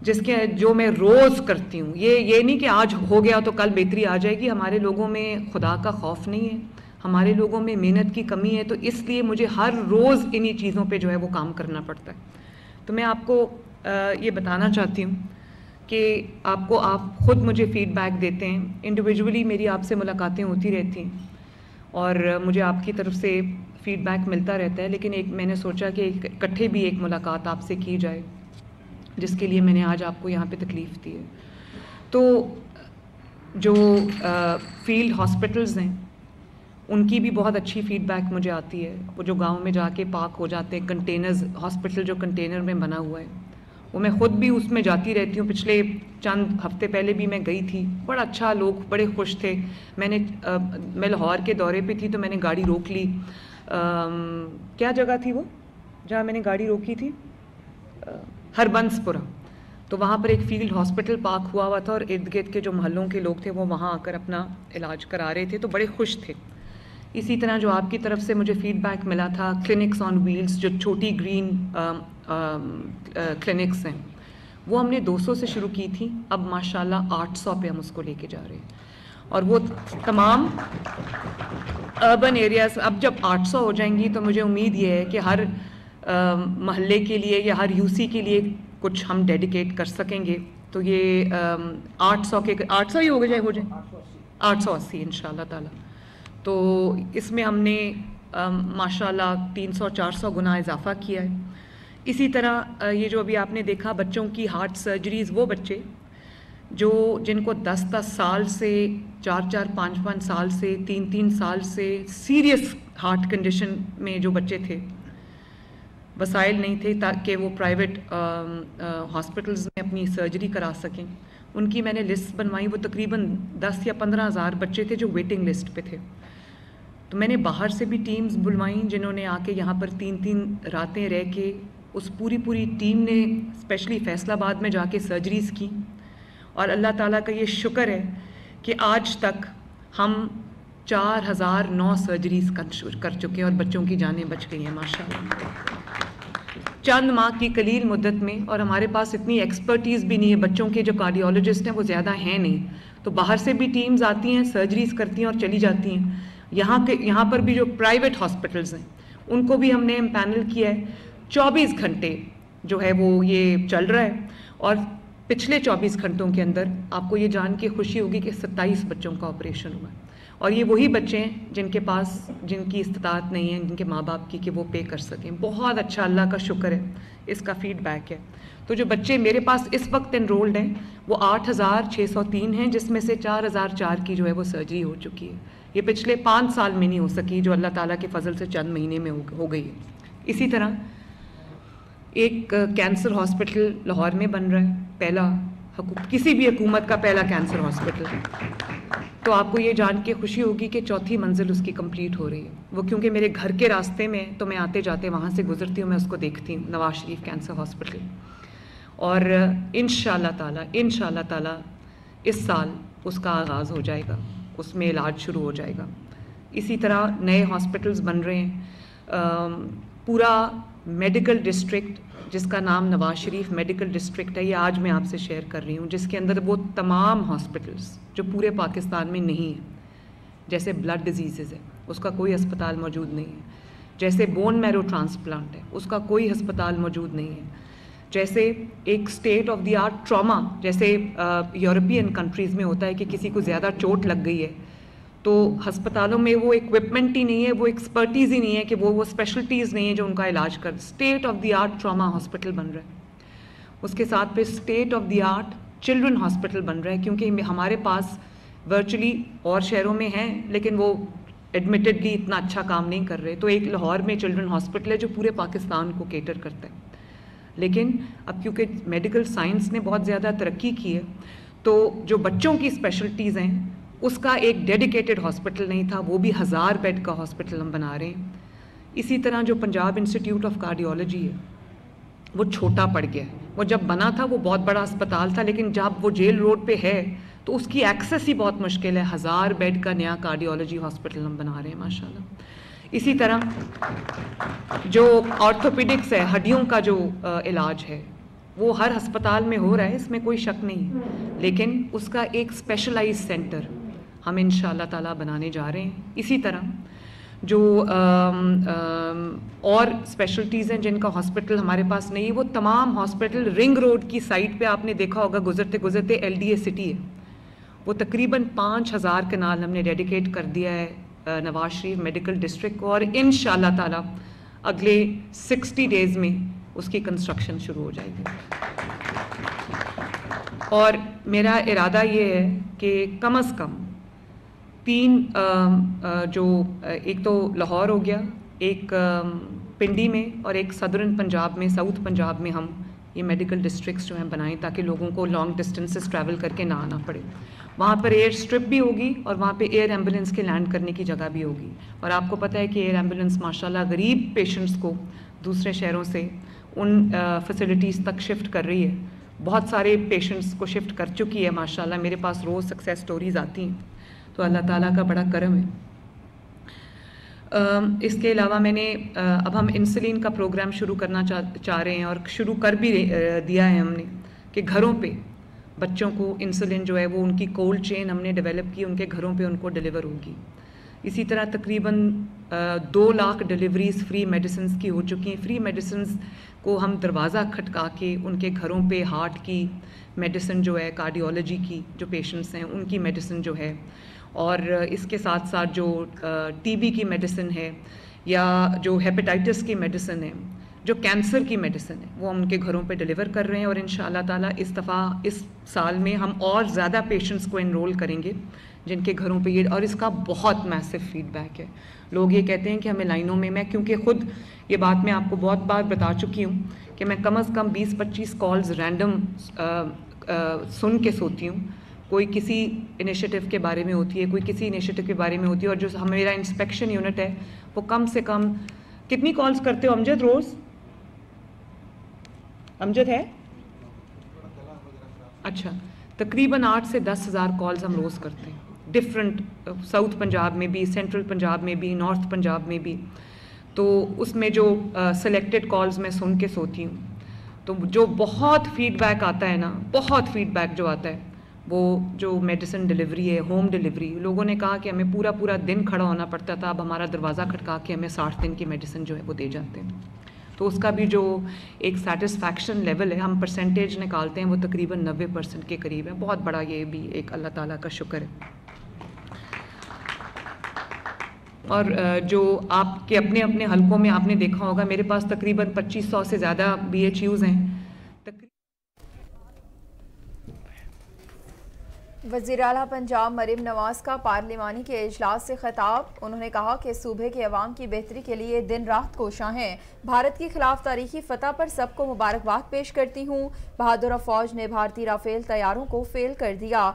جو میں روز کرتی ہوں. یہ نہیں کہ آج ہو گیا تو کل بہتری آ جائے گی. ہمارے لوگوں میں خدا کا خوف نہیں ہے, ہمارے لوگوں میں محنت کی کمی ہے, تو اس لیے مجھے ہر روز انہی چیزوں پہ جو ہے وہ کام کرنا پڑتا ہے. تو میں آپ کو یہ بتانا چاہتی ہوں کہ آپ خود مجھے فیڈ بیک دیتے ہیں. انڈیویجولی میری آپ سے ملاقاتیں ہوتی رہتی ہیں اور مجھے آپ کی طرف سے فیڈ بیک ملتا رہتا ہے, لیکن میں نے سوچا کہ اکٹھے بھی ایک ملاقات آپ سے کی جائے, جس کے لیے میں نے آج آپ کو یہاں پہ تکلیف دی ہے. تو جو فیلڈ ہاسپٹلز ہیں ان کی بھی بہت اچھی فیڈ بیک مجھے آتی ہے. وہ جو گاؤں میں جا کے پاک ہو جاتے ہیں, کنٹینرز, ہاسپٹل جو کنٹینر میں بنا ہوا ہے, وہ میں خود بھی اس میں جاتی رہتی ہوں. پچھلے چند ہفتے پہلے بھی میں گئی تھی, بڑا اچھا, لوگ بڑے خوش تھے. میں لاہور کے دورے پہ تھی تو میں نے گاڑی روک لی. کیا جگہ تھی وہ جہاں میں نے گاڑی روکی تھی؟ ہربنس پورہ. تو وہاں پر ایک فیلڈ ہاسپٹل پاک ہوا تھا اور ارد گرد کے جو محلوں کے لوگ تھے وہ وہاں آ کر اپنا علاج کرا رہے تھے, تو بڑے خوش تھے. اسی طرح جو آپ کی طرف سے مجھے فیڈ بیک ملا تھا, کلینکس آن ویلز, جو چھوٹی گرین کلینکس ہیں, وہ ہم نے 200 سے شروع کی تھی. اب ماشاءاللہ 800 پہ ہم اس کو لے کے جا رہے ہیں. اور وہ تمام اربن ایریاز, اب جب 800 ہو جائیں گی تو مجھے امید یہ ہے کہ ہر محلے کے لیے یا ہر یوسی کے لیے کچھ ہم ڈیڈیکیٹ کر سکیں گے. تو یہ 800 ہی ہو جائے 880 ان شاء اللہ تعالیٰ. تو اس میں ہم نے ماشاءاللہ 300-400 گنا اضافہ کیا ہے. اسی طرح یہ جو ابھی آپ نے دیکھا بچوں کی ہارٹ سرجریز, وہ بچے جن کو 10-10 سال سے, 4-4, 5-5 سال سے, 3-3 سال سے سیریس ہارٹ کنڈیشن میں جو بچے تھے, وسائل نہیں تھے تاکہ وہ پرائیویٹ ہاسپٹلز میں اپنی سرجری کرا سکیں, ان کی میں نے لسٹ بنوائی. وہ تقریباً 10 یا 15 ہزار بچے تھے جو ویٹنگ لسٹ پہ تھے. تو میں نے باہر سے بھی ٹیمز بلوائیں جنہوں نے آ کے یہاں پر 3-3 راتیں رہ کے, اس پوری ٹیم نے اسپیشلی فیصل آباد میں جا کے سرجریز کی. اور اللہ تعالیٰ کا یہ شکر ہے کہ آج تک ہم 4009 سرجریز کر چکے ہیں اور بچوں کی جانیں بچ گئی ہیں ماشاءاللہ, چند ماہ کی قلیل مدت میں. اور ہمارے پاس اتنی ایکسپرٹیز بھی نہیں ہے, بچوں کے جو کارڈیولوجسٹ ہیں وہ زیادہ ہیں نہیں, تو باہر سے بھی ٹیمز آتی ہیں, سرجریز کرتی ہیں اور چلی جاتی ہیں. یہاں پر بھی جو پرائیویٹ ہاسپٹلز ہیں ان کو بھی ہم نے امپینل کیا ہے. 24 گھنٹے جو ہے وہ یہ چل رہا ہے, اور پچھلے 24 گھنٹوں کے اندر آپ کو یہ جان کے خوشی ہوگی کہ 27 بچوں کا آپریشن ہوا ہے. اور یہ وہی بچے ہیں جن کی استطاعت نہیں ہے, جن کے ماں باپ کی کہ وہ پے کر سکیں. بہت اچھا, اللہ کا شکر ہے, اس کا فیڈ بیک ہے. تو جو بچے میرے پاس اس وقت انرولڈ ہیں وہ 8603 ہیں, جس میں سے 4004 کی جو ہے وہ سرجری ہو چکی ہے. یہ پچھلے 5 سال میں نہیں ہو سکی, جو اللہ تعالیٰ کے فضل سے چند مہینے میں ہو گئی ہے. اسی طرح ایک کینسر ہاسپٹل لاہور میں بن رہا ہے, پہلا کسی بھی حکومت کا پہلا کینسر ہاسپٹل. تو آپ کو یہ جان کے خوشی ہوگی کہ 4تھی منزل اس کی کمپلیٹ ہو رہی ہے. وہ کیونکہ میرے گھر کے راستے میں, تو میں آتے جاتے وہاں سے گزرتی ہوں, میں اس کو دیکھتی ہوں, نواز شریف کینسر ہاسپٹل. اور انشاءاللہ تعالیٰ اس سال اس کا آغاز ہو جائے گا, اس میں علاج شروع ہو جائے گا. اسی طرح نئے ہاسپٹلز بن رہے ہیں. پورا میڈیکل ڈسٹرکٹ جس کا نام نواز شریف میڈیکل ڈسٹرکٹ ہے, یہ آج میں آپ سے شیئر کر رہی ہوں, جس کے اندر وہ تمام ہاسپٹلز جو پورے پاکستان میں نہیں ہیں. جیسے بلڈ ڈیزیزز ہے, اس کا کوئی ہسپتال موجود نہیں ہے. جیسے بون میرو ٹرانسپلانٹ ہے, اس کا کوئی ہسپتال موجود نہیں ہے. جیسے ایک state of the art trauma, جیسے یورپین کنٹریز میں ہوتا ہے کہ کسی کو زیادہ چوٹ لگ گئی ہے تو ہسپتالوں میں وہ اکوپمنٹ ہی نہیں ہے, وہ ایکسپرٹیز ہی نہیں ہے, کہ وہ اسپیشلٹیز نہیں ہیں جو ان کا علاج کر. State of the art trauma hospital بن رہا ہے. اس کے ساتھ پھر state of the art children hospital بن رہا ہے, کیونکہ ہمارے پاس ورچولی اور شہروں میں ہیں لیکن وہ ایڈمیٹڈلی اتنا اچھا کام نہیں کر رہے. تو ایک لاہور میں چلڈرن ہاسپٹل ہے جو پورے پاکستان کو کیٹر کرتا ہے. لیکن اب کیونکہ میڈیکل سائنس نے بہت زیادہ ترقی کی ہے, تو جو بچوں کی اسپیشلٹیز ہیں اس کا ایک ڈیڈیکیٹڈ ہاسپٹل نہیں تھا, وہ بھی 1000 بیڈ کا ہاسپٹل ہم بنا رہے ہیں. اسی طرح جو پنجاب انسٹیٹیوٹ آف کارڈیولوجی ہے وہ چھوٹا پڑ گیا ہے. وہ جب بنا تھا وہ بہت بڑا اسپتال تھا, لیکن جب وہ جیل روڈ پہ ہے تو اس کی ایکسیس ہی بہت مشکل ہے. 1000 بیڈ کا نیا کارڈیولوجی ہاسپٹل ہم بنا رہے ہیں ماشاءاللہ. اسی طرح جو آرتھوپیڈکس ہے, ہڈیوں کا جو علاج ہے, وہ ہر ہسپتال میں ہو رہا ہے، اس میں کوئی شک نہیں، لیکن اس کا ایک اسپیشلائز سینٹر ہم انشاءاللہ تعالیٰ بنانے جا رہے ہیں. اسی طرح جو اور اسپیشلٹیز ہیں جن کا ہاسپٹل ہمارے پاس نہیں ہے، وہ تمام ہاسپٹل رنگ روڈ کی سائٹ پہ آپ نے دیکھا ہوگا گزرتے گزرتے LDA سٹی ہے، وہ تقریباً 5000 کنال ہم نے ڈیڈیکیٹ کر دیا ہے نواز شریف میڈیکل ڈسٹرکٹ کو، اور انشاءاللہ تعالیٰ اگلے 60 ڈیز میں اس کی کنسٹرکشن شروع ہو جائے گی. اور میرا ارادہ یہ ہے کہ کم از کم 3 جو ایک تو لاہور ہو گیا، ایک پنڈی میں اور ایک صدرن پنجاب میں، ساؤتھ پنجاب میں ہم یہ میڈیکل ڈسٹرکٹس جو ہیں بنائیں تاکہ لوگوں کو لانگ ڈسٹینسز ٹریول کر کے نہ آنا پڑے. وہاں پر ایئر اسٹرپ بھی ہوگی اور وہاں پہ ایئر ایمبولینس کے لینڈ کرنے کی جگہ بھی ہوگی. اور آپ کو پتہ ہے کہ ایئر ایمبولینس ماشاءاللہ غریب پیشنٹس کو دوسرے شہروں سے ان فیسلٹیز تک شفٹ کر رہی ہے. بہت سارے پیشنٹس کو شفٹ کر چکی ہے ماشاءاللہ، میرے پاس روز سکسیس سٹوریز آتی ہیں، تو اللہ تعالیٰ کا بڑا کرم ہے. اس کے علاوہ میں نے اب ہم انسولین کا پروگرام شروع کرنا چاہ رہے ہیں، اور شروع کر بھی دیا ہے ہم نے، کہ گھروں پہ بچوں کو انسولین جو ہے وہ ان کی کولڈ چین ہم نے ڈیولپ کی، ان کے گھروں پہ ان کو ڈیلیور ہوگی. اسی طرح تقریباً 2 لاکھ ڈیلیوریز فری میڈیسنز کی ہو چکی ہیں. فری میڈیسنز کو ہم دروازہ کھٹکا کے ان کے گھروں پہ ہارٹ کی میڈیسن جو ہے، کارڈیولوجی کی جو پیشنٹس ہیں ان کی میڈیسن جو ہے، اور اس کے ساتھ ساتھ جو TB کی میڈیسن ہے، یا جو ہیپیٹائٹس کی میڈیسن ہے، جو کینسر کی میڈیسن ہے، وہ ہم ان کے گھروں پہ ڈیلیور کر رہے ہیں. اور انشاءاللہ تعالیٰ اس دفعہ اس سال میں ہم اور زیادہ پیشنٹس کو انرول کریں گے جن کے گھروں پہ یہ، اور اس کا بہت میسو فیڈ بیک ہے. لوگ یہ کہتے ہیں کہ ہمیں لائنوں میں کیونکہ خود یہ بات میں آپ کو بہت بار بتا چکی ہوں کہ میں کم از کم 20-25 کالز رینڈم سن کے سوتی ہوں. کوئی کسی انیشیٹو کے بارے میں ہوتی ہے، کوئی کسی انیشیٹو کے بارے میں ہوتی ہے، اور جو میرا انسپیکشن یونٹ ہے وہ کم سے کم کتنی کالز کرتے ہو امجد روز؟ امجد ہے؟ اچھا، تقریباً 8 سے 10 ہزار کالز ہم روز کرتے ہیں، ڈفرینٹ، ساؤتھ پنجاب میں بھی، سینٹرل پنجاب میں بھی، نارتھ پنجاب میں بھی. تو اس میں جو سلیکٹڈ کالز میں سن کے سوتی ہوں، تو جو بہت فیڈ بیک آتا ہے نا، بہت فیڈ بیک جو آتا ہے، وہ جو میڈیسن ڈیلیوری ہے، ہوم ڈیلیوری. لوگوں نے کہا کہ ہمیں پورا دن کھڑا ہونا پڑتا تھا، اب ہمارا دروازہ کھٹکا کے ہمیں 60 دن کی میڈیسن جو ہے وہ دے جاتے ہیں. تو اس کا بھی جو ایک سیٹسفیکشن لیول ہے، ہم پرسنٹیج نکالتے ہیں، وہ تقریباً 90% کے قریب ہے. بہت بڑا یہ بھی ایک اللہ تعالیٰ کا شکر ہے. اور جو آپ کے اپنے اپنے حلقوں میں آپ نے دیکھا ہوگا، میرے پاس تقریباً 2500 سے زیادہ BHUs ہیں. وزیر اعلیٰ پنجاب مریم نواز کا پارلیمانی کے اجلاس سے خطاب. انہوں نے کہا کہ صوبے کے عوام کی بہتری کے لیے دن رات کوشاں ہیں. بھارت کی خلاف تاریخی فتح پر سب کو مبارکباد پیش کرتی ہوں. بہادر افواج نے بھارتی رافیل طیاروں کو فیل کر دیا.